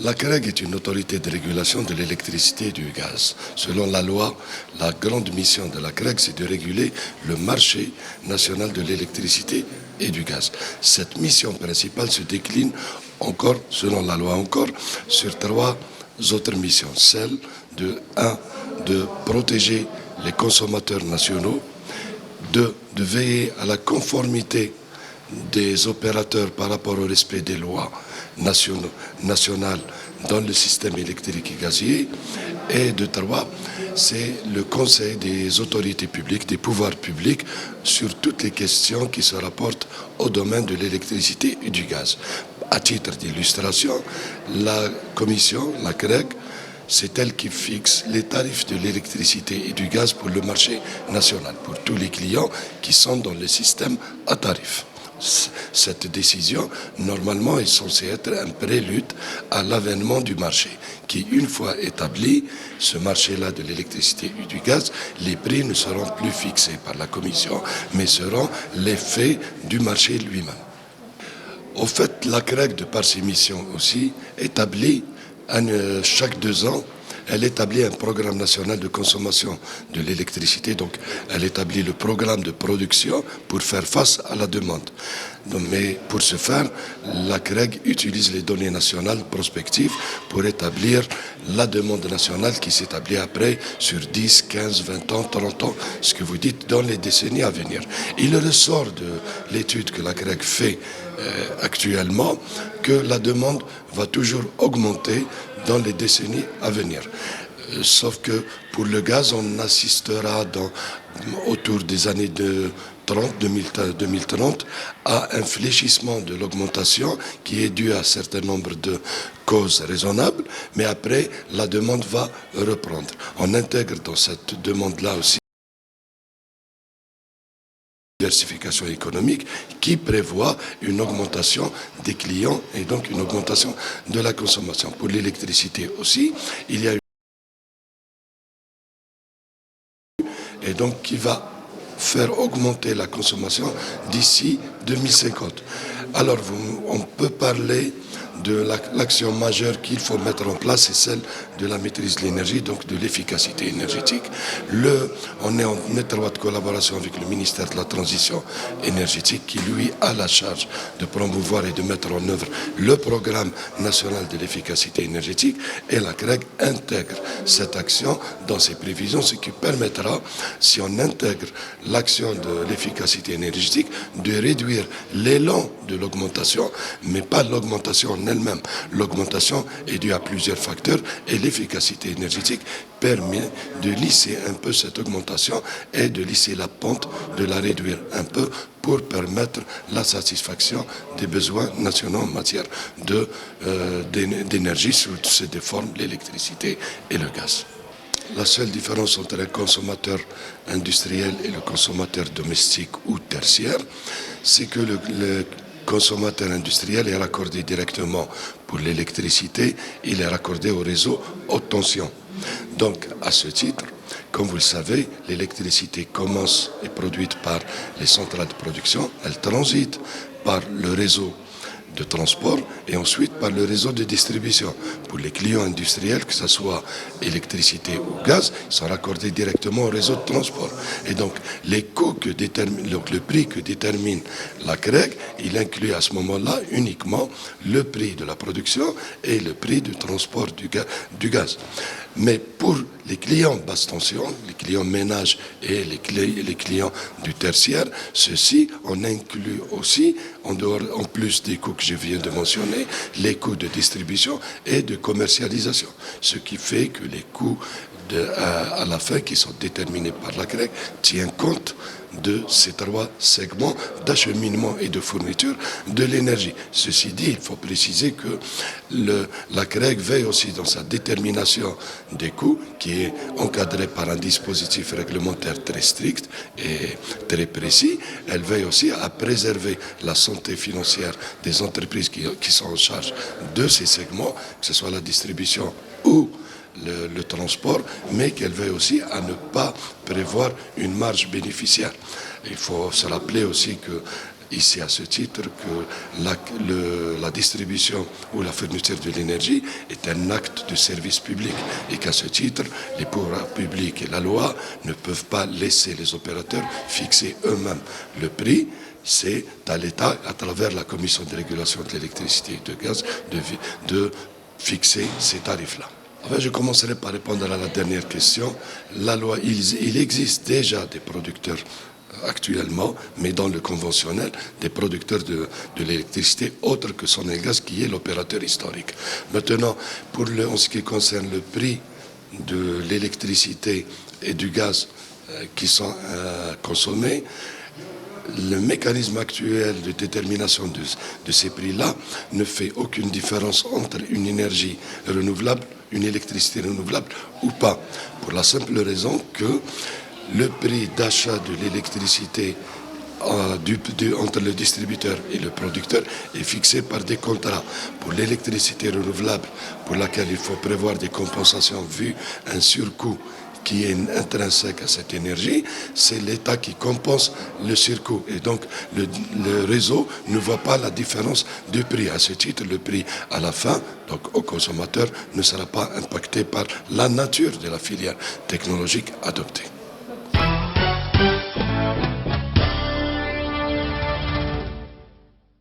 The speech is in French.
La CREG est une autorité de régulation de l'électricité et du gaz. Selon la loi, la grande mission de la CREG, c'est de réguler le marché national de l'électricité et du gaz. Cette mission principale se décline encore, selon la loi encore, sur trois autres missions. Celle de protéger les consommateurs nationaux, de veiller à la conformité des opérateurs par rapport au respect des lois nationales dans le système électrique et gazier. Et de trois, c'est le conseil des autorités publiques, des pouvoirs publics sur toutes les questions qui se rapportent au domaine de l'électricité et du gaz. À titre d'illustration, la commission, la CREG, c'est elle qui fixe les tarifs de l'électricité et du gaz pour le marché national, pour tous les clients qui sont dans le système à tarif. Cette décision, normalement, est censée être un prélude à l'avènement du marché, qui, une fois établi, ce marché-là de l'électricité et du gaz, les prix ne seront plus fixés par la Commission, mais seront l'effet du marché lui-même. Au fait, la CREG, de par ses missions aussi, établit chaque 2 ans, elle établit un programme national de consommation de l'électricité, donc elle établit le programme de production pour faire face à la demande. Donc, mais pour ce faire, la CREG utilise les données nationales prospectives pour établir la demande nationale qui s'établit après sur 10, 15, 20 ans, 30 ans, ce que vous dites dans les décennies à venir. Il ressort de l'étude que la CREG fait actuellement que la demande va toujours augmenter dans les décennies à venir. Sauf que pour le gaz, on assistera autour des années 2030 à un fléchissement de l'augmentation qui est dû à un certain nombre de causes raisonnables, mais après, la demande va reprendre. On intègre dans cette demande-là aussi diversification économique qui prévoit une augmentation des clients et donc une augmentation de la consommation. Pour l'électricité aussi, il y a et donc qui va faire augmenter la consommation d'ici 2050. Alors, on peut parler de l'action majeure qu'il faut mettre en place, c'est celle de la maîtrise de l'énergie, donc de l'efficacité énergétique. On est en étroite collaboration avec le ministère de la Transition énergétique qui, lui, a la charge de promouvoir et de mettre en œuvre le programme national de l'efficacité énergétique, et la CREG intègre cette action dans ses prévisions, ce qui permettra, si on intègre l'action de l'efficacité énergétique, de réduire l'élan de l'augmentation, mais pas l'augmentation en elle-même. L'augmentation est due à plusieurs facteurs et l'efficacité énergétique permet de lisser un peu cette augmentation et de lisser la pente, de la réduire un peu pour permettre la satisfaction des besoins nationaux en matière d'énergie sous ces deux formes, l'électricité et le gaz. La seule différence entre un consommateur industriel et le consommateur domestique ou tertiaire, c'est que le consommateur industriel est raccordé directement pour l'électricité, il est raccordé au réseau haute tension. Donc, à ce titre, comme vous le savez, l'électricité commence et est produite par les centrales de production, elle transite par le réseau de transport et ensuite par le réseau de distribution. Pour les clients industriels, que ce soit électricité ou gaz, ils sont raccordés directement au réseau de transport. Et donc, les coûts donc le prix que détermine la CREG, il inclut à ce moment-là uniquement le prix de la production et le prix du transport du gaz. Mais pour les clients basse tension, les clients ménages et les clients du tertiaire, ceux-ci, on inclut aussi, en plus des coûts que je viens de mentionner, les coûts de distribution et de commercialisation. Ce qui fait que les coûts à la fin, qui sont déterminés par la CREG, tiennent compte de ces trois segments d'acheminement et de fourniture de l'énergie. Ceci dit, il faut préciser que la CREG veille aussi dans sa détermination des coûts, qui est encadrée par un dispositif réglementaire très strict et très précis. Elle veille aussi à préserver la santé financière des entreprises qui sont en charge de ces segments, que ce soit la distribution ou le transport, mais qu'elle veille aussi à ne pas prévoir une marge bénéficiaire. Il faut se rappeler aussi que ici à ce titre que la distribution ou la fourniture de l'énergie est un acte de service public et qu'à ce titre, les pouvoirs publics et la loi ne peuvent pas laisser les opérateurs fixer eux-mêmes le prix. C'est à l'État, à travers la Commission de régulation de l'électricité et du gaz, de fixer ces tarifs-là. Enfin, je commencerai par répondre à la dernière question. La loi, il existe déjà des producteurs actuellement, mais dans le conventionnel, des producteurs de l'électricité autres que Sonelgaz, qui est l'opérateur historique. Maintenant, en ce qui concerne le prix de l'électricité et du gaz qui sont consommés, le mécanisme actuel de détermination de ces prix-là ne fait aucune différence entre une énergie renouvelable, une électricité renouvelable ou pas. Pour la simple raison que le prix d'achat de l'électricité entre le distributeur et le producteur est fixé par des contrats. Pour l'électricité renouvelable, pour laquelle il faut prévoir des compensations vu un surcoût qui est intrinsèque à cette énergie, c'est l'État qui compense le surcoût. Et donc, le réseau ne voit pas la différence de prix. À ce titre, le prix à la fin, donc au consommateur, ne sera pas impacté par la nature de la filière technologique adoptée.